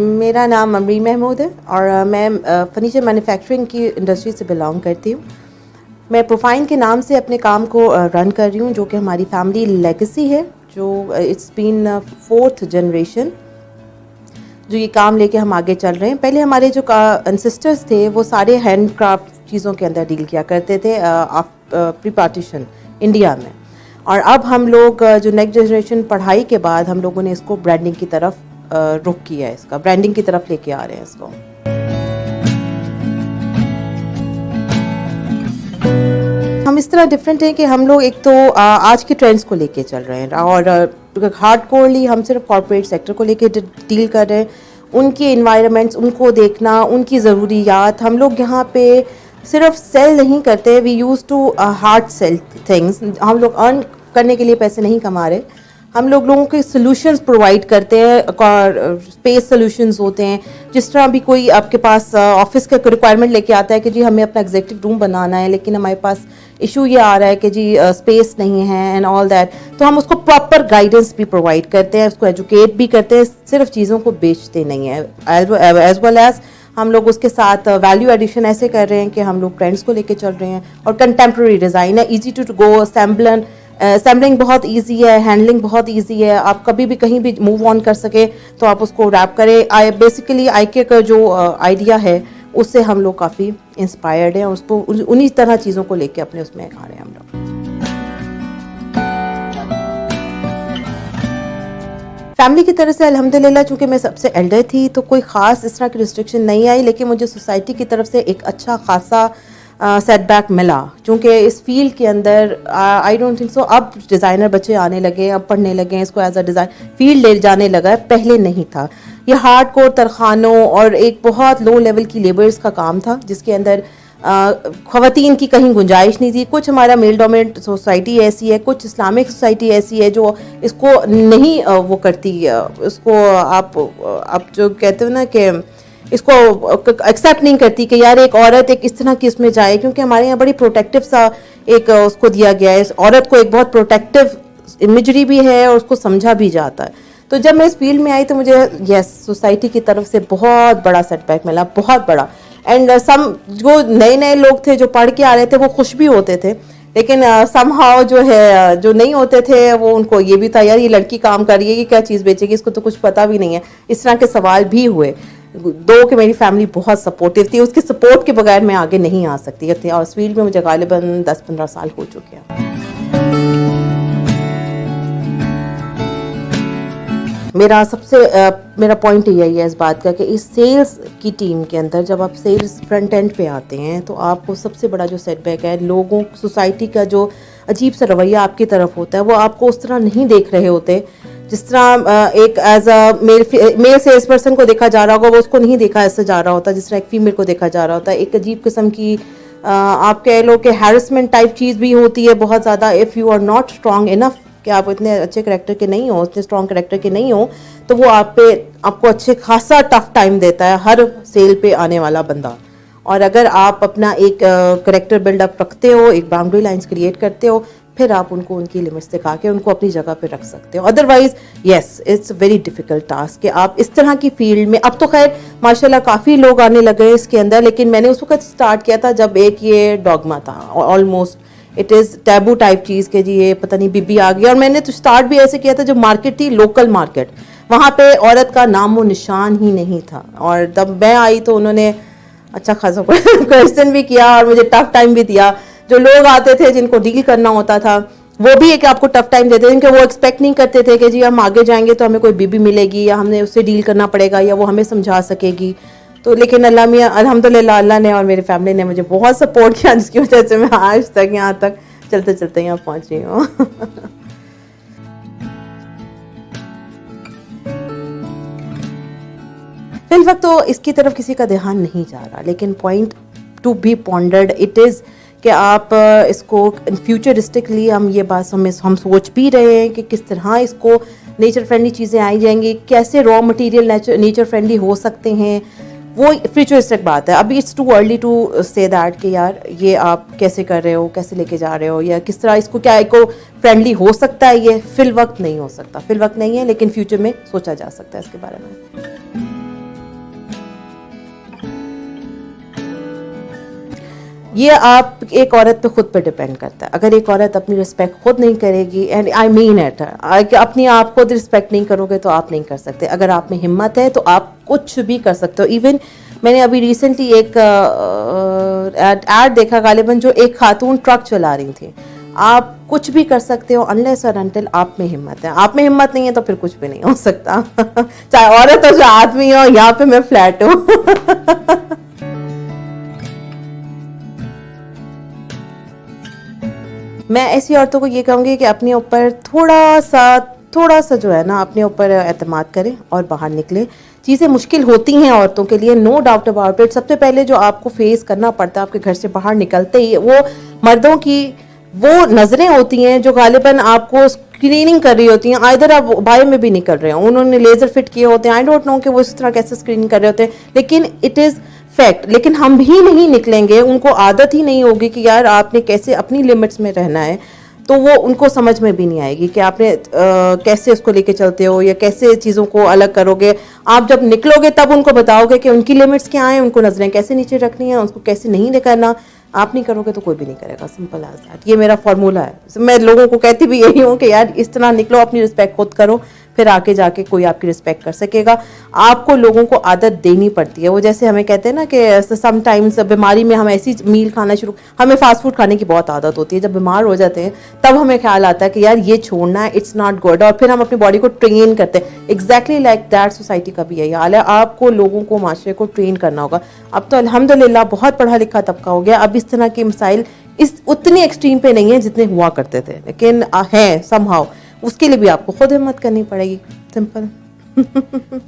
मेरा नाम अमरी महमूद है और मैं फर्नीचर मैन्युफैक्चरिंग की इंडस्ट्री से बिलोंग करती हूँ। मैं प्रोफाइन के नाम से अपने काम को रन कर रही हूँ, जो कि हमारी फैमिली लेगेसी है, जो इट्स बीन 4th जनरेशन जो ये काम लेके हम आगे चल रहे हैं। पहले हमारे जो एंसेस्टर्स थे वो सारे हैंड क्राफ्ट चीज़ों के अंदर डील किया करते थे प्री पार्टीशन इंडिया में, और अब हम लोग जो नेक्स्ट जनरेशन पढ़ाई के बाद हम लोगों ने इसको ब्रांडिंग की तरफ रुख किया है, इसका ब्रांडिंग की तरफ लेके आ रहे हैं इसको। हम इस तरह डिफरेंट हैं कि हम लोग एक तो आज के ट्रेंड्स को लेके चल रहे हैं और हार्डकोरली हम सिर्फ कॉर्पोरेट सेक्टर को लेके डील कर रहे हैं, उनके इन्वायरमेंट्स, उनको देखना, उनकी ज़रूरियात। हम लोग यहाँ पे सिर्फ सेल नहीं करते, we use to hard sell things. हम लोग अर्न करने के लिए पैसे नहीं कमा रहे, हम लोगों के सॉल्यूशंस प्रोवाइड करते हैं। स्पेस सॉल्यूशंस होते हैं, जिस तरह भी कोई आपके पास ऑफिस का रिक्वायरमेंट लेके आता है कि जी हमें अपना एग्जीक्यूटिव रूम बनाना है, लेकिन हमारे पास इशू ये आ रहा है कि जी स्पेस नहीं है एंड ऑल दैट, तो हम उसको प्रॉपर गाइडेंस भी प्रोवाइड करते हैं, उसको एजुकेट भी करते हैं, सिर्फ चीज़ों को बेचते नहीं हैं। एज वेल एज हम लोग उसके साथ वैल्यू एडिशन ऐसे कर रहे हैं कि हम लोग ट्रेंड्स को लेके चल रहे हैं, और कंटेम्प्रेरी डिज़ाइन है, ईजी टू गो असेंबलिंग बहुत इजी है, हैंडलिंग बहुत इजी है। आप कभी भी कहीं भी मूव ऑन कर सके तो आप उसको रैप करें। बेसिकली आईके का जो आइडिया है उससे हम लोग काफ़ी इंस्पायर्ड हैं, उसको उन्हीं तरह चीज़ों को लेके अपने उसमें आ रहे हैं हम लोग। फैमिली की तरफ से अल्हम्दुलिल्लाह, चूँकि मैं सबसे एल्डर थी तो कोई ख़ास इस तरह की रिस्ट्रिक्शन नहीं आई, लेकिन मुझे सोसाइटी की तरफ से एक अच्छा खासा सेटबैक मिला, क्योंकि इस फील्ड के अंदर आई डोंट थिंक सो अब डिज़ाइनर बच्चे आने लगे, अब पढ़ने लगे हैं, इसको एज अ डिज़ाइन फील्ड ले जाने लगा है, पहले नहीं था। ये हार्ड कोर तरखानों और एक बहुत लो लेवल की लेबर्स का काम था, जिसके अंदर ख़वातीन की कहीं गुंजाइश नहीं थी। कुछ हमारा मेल डोमिनेंट सोसाइटी ऐसी है, कुछ इस्लामिक सोसाइटी ऐसी है जो इसको नहीं वो करती, इसको आप जो कहते हो ना कि इसको एक्सेप्ट नहीं करती कि यार एक औरत एक इस तरह की इसमें जाए, क्योंकि हमारे यहाँ बड़ी प्रोटेक्टिव सा एक उसको दिया गया है, इस औरत को एक बहुत प्रोटेक्टिव इमेजरी भी है और उसको समझा भी जाता है। तो जब मैं इस फील्ड में आई तो मुझे यस सोसाइटी की तरफ से बहुत बड़ा सेटबैक मिला, बहुत बड़ा। एंड सम जो नए नए लोग थे जो पढ़ के आ रहे थे वो खुश भी होते थे, लेकिन समहाउ जो है जो नहीं होते थे वो उनको ये भी था यार ये लड़की काम कर रही है, ये क्या चीज़ बेचेगी, इसको तो कुछ पता भी नहीं है। इस तरह के सवाल भी हुए। दो कि मेरी फैमिली बहुत सपोर्टिव थी, उसके सपोर्ट के बगैर मैं आगे नहीं आ सकती थी, और इस फील्ड में मुझे गालिबन 10-15 साल हो चुके हैं। मेरा पॉइंट यही है इस बात का कि इस सेल्स की टीम के अंदर जब आप सेल्स फ्रंट एंड पे आते हैं तो आपको सबसे बड़ा जो सेटबैक है, लोगों सोसाइटी का जो अजीब सा रवैया आपकी तरफ होता है, वो आपको उस तरह नहीं देख रहे होते जिस तरह एक as a male sales person को देखा जा रहा होगा, वो उसको नहीं देखा ऐसे जा रहा होता जिस तरह एक फीमेल को देखा जा रहा होता है। एक अजीब किस्म की आप कह लो कि हैरेसमेंट टाइप चीज़ भी होती है बहुत ज़्यादा। If you are not strong enough कि आप इतने अच्छे करेक्टर के नहीं हो, इतने स्ट्रॉन्ग करेक्टर के नहीं हो, तो वो आपको अच्छे खासा टफ टाइम देता है हर सेल पे आने वाला बंदा। और अगर आप अपना एक करेक्टर बिल्डअप रखते हो, एक बाउंड्री लाइंस क्रिएट करते हो, फिर आप उनको उनकी लिमिट्स दिखा के उनको अपनी जगह पे रख सकते हो। Otherwise yes it's very difficult task कि आप इस तरह की फील्ड में, अब तो खैर माशाल्लाह काफ़ी लोग आने लगे हैं इसके अंदर, लेकिन मैंने उस वक्त स्टार्ट किया था जब एक ये डॉगमा था, almost it is taboo type चीज़ के जी ये पता नहीं बीबी आ गई। और मैंने तो स्टार्ट भी ऐसे किया था, जो मार्केट थी लोकल मार्केट, वहाँ पे औरत का नाम व निशान ही नहीं था, और जब मैं आई तो उन्होंने अच्छा खासा क्वेश्चन भी किया और मुझे टफ टाइम भी दिया। जो लोग आते थे जिनको डील करना होता था वो भी एक आपको टफ टाइम देते थे, क्योंकि वो एक्सपेक्ट नहीं करते थे कि जी हम आगे जाएंगे तो हमें कोई बीबी मिलेगी या हमने उससे डील करना पड़ेगा या वो हमें समझा सकेगी। तो लेकिन अल्लाह मियां अल्हम्दुलिल्लाह अल्लाह ने और मेरी फैमिली ने मुझे बहुत सपोर्ट किया, जिसकी वजह से मैं आज तक यहाँ तक चलते चलते यहाँ पहुँची हूँ। फिल वक्त तो इसकी तरफ किसी का ध्यान नहीं जा रहा, लेकिन point to be pondered it is कि आप इसको फ्यूचरिस्टिकली हम ये बात हम सोच भी रहे हैं कि किस तरह इसको नेचर फ्रेंडली चीज़ें आई जाएंगी, कैसे रॉ मटेरियल नेचर फ्रेंडली हो सकते हैं, वो फ्यूचरिस्टिक बात है। अभी it's too early to say that कि यार ये आप कैसे कर रहे हो, कैसे लेके जा रहे हो, या किस तरह इसको क्या इको फ्रेंडली हो सकता है। ये फिल वक्त नहीं हो सकता, फिल वक्त नहीं है, लेकिन फ्यूचर में सोचा जा सकता है इसके बारे में। ये आप एक औरत पे खुद पे डिपेंड करता है। अगर एक औरत अपनी रिस्पेक्ट खुद नहीं करेगी, एंड आई मीन इट, अपनी आप खुद रिस्पेक्ट नहीं करोगे तो आप नहीं कर सकते। अगर आप में हिम्मत है तो आप कुछ भी कर सकते हो। इवन मैंने अभी रिसेंटली एक एड देखा गालिबन, जो एक खातून ट्रक चला रही थी। आप कुछ भी कर सकते हो अनलेस और अनटिल आप में हिम्मत है। आप में हिम्मत नहीं है तो फिर कुछ भी नहीं हो सकता। चाहे औरत हो चाहे आदमी हो, यहाँ पे मैं फ्लैट हूँ। मैं ऐसी औरतों को ये कहूँगी कि अपने ऊपर थोड़ा सा जो है ना, अपने ऊपर एतमाद करें और बाहर निकलें। चीज़ें मुश्किल होती हैं औरतों के लिए, नो डाउट अबाउट इट। सबसे पहले जो आपको फेस करना पड़ता है आपके घर से बाहर निकलते ही, वो मर्दों की वो नज़रें होती हैं जो गालिबन आपको स्क्रीनिंग कर रही होती हैं। आइदर आप बायो में भी निकल रहे हो, उन्होंने लेज़र फिट किए होते हैं, आई डोंट नो कि वो इस तरह कैसे स्क्रीनिंग कर रहे होते हैं, लेकिन इट इज़ फैक्ट। लेकिन हम भी नहीं निकलेंगे, उनको आदत ही नहीं होगी कि यार आपने कैसे अपनी लिमिट्स में रहना है, तो वो उनको समझ में भी नहीं आएगी कि आपने कैसे उसको लेके चलते हो या कैसे चीज़ों को अलग करोगे। आप जब निकलोगे तब उनको बताओगे कि उनकी लिमिट्स क्या हैं, उनको नज़रें कैसे नीचे रखनी है, उसको कैसे नहीं करना। आप नहीं करोगे तो कोई भी नहीं करेगा, सिंपल एज दैट। ये मेरा फॉर्मूला है। मैं लोगों को कहती भी यही हूँ कि यार इस तरह निकलो, अपनी रिस्पेक्ट खुद करो, फिर आके जाके कोई आपकी रिस्पेक्ट कर सकेगा। आपको लोगों को आदत देनी पड़ती है। वो जैसे हमें कहते हैं ना कि समटाइम्स बीमारी में हम ऐसी मील खाना शुरू, हमें फास्ट फूड खाने की बहुत आदत होती है। जब बीमार हो जाते हैं तब हमें ख्याल आता है कि यार ये छोड़ना है, इट्स नॉट गुड, और फिर हम अपनी बॉडी को ट्रेन करते हैं। एग्जैक्टली लाइक दैट सोसाइटी का भी यही हाल है। आपको लोगों को, माशरे को ट्रेन करना होगा। अब तो अल्हम्दुलिल्लाह बहुत पढ़ा लिखा तबका हो गया, अब इस तरह के मसाइल इस उतनी एक्सट्रीम पे नहीं है जितने हुआ करते थे, लेकिन हैं समहाउ। उसके लिए भी आपको खुद हिम्मत करनी पड़ेगी, सिंपल।